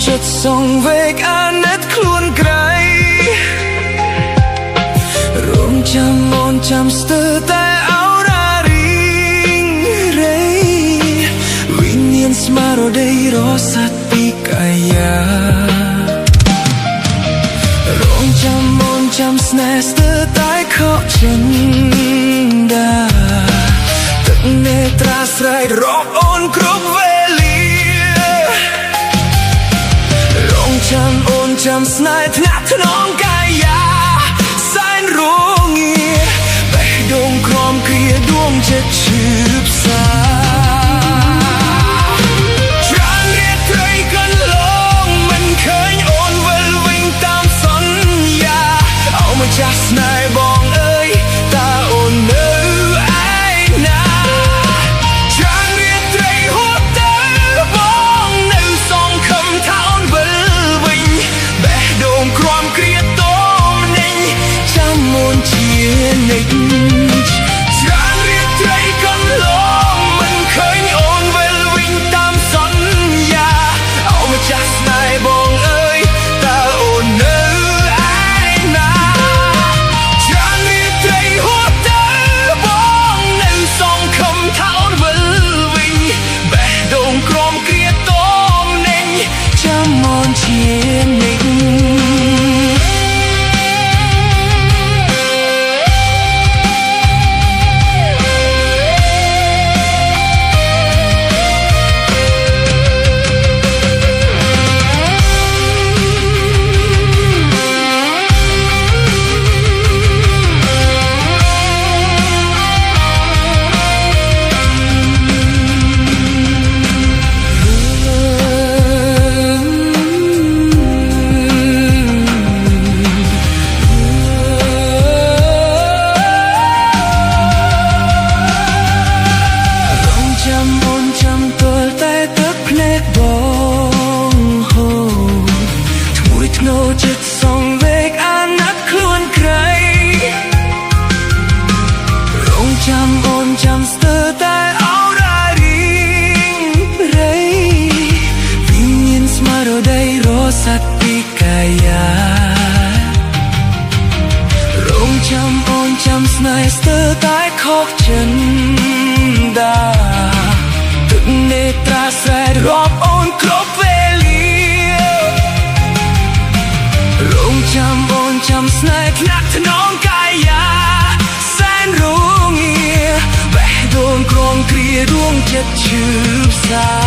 ចិត្តសងវេកអាណិតខ្លួនក្រៃរងចាំអូនចាំស្ទើរតែអោរារីងរៃវិញ្ញាណស្មារតីរសាត់ពីកាយារងចាំអូនចាំស្នេហ៍ស្ទើរតែខកចិនដាទឹកនេត្រាស្រ័យរកអូនគ្រប់វេលារងចាំអូនចាំស្នេហ៍ថ្នាក់ថ្នមកាយាសែនរងាបេះដូងក្រំគ្រាដួងចិត្តឈឺផ្សាច្រើនរាត្រីកន្លងមិនឃើញអូនវិលវិញតាមសន្យាអោម្ចាស់ស្នេហ៍បងអើយតើអូននៅឯណាច្រើនរាត្រីហួសទៅបងនៅសងខំថាអូនវិលវិញបេះដូងក្រំគ្រាតមនិញចាំអូនជានិច្ចច្រើនរាត្រីកន្លងមិនឃើញអូនវិលវិញតាមសន្យាអោម្ចាស់ស្នេហ៍បងអើយតើអូននៅឯណាច្រើនរាត្រីហួសទៅបងនៅសងខំថាអូនវិលវិញបេះដូងក្រំគ្រាតមនិញចាំអូនជានិច្ចចិត្តសងវេកអាណិតខ្លួនក្រៃរងចាំអូនចាំស្ទើរតែអោរារីងរៃវិញ្ញាណស្មារតីរសាត់ពីកាយារងចាំអូនចាំស្នេហ៍ស្ទើរតែខកចិនដាទឹកនេត្រាស្រែរាប់អូនគ្រប់វេលារងចាំអូនចាំស្នេហ៍ថ្នាក់ថ្នមកាយាសែនរងាបេះដូងក្រំគ្រាដួងចិត្តឈឺផ្សា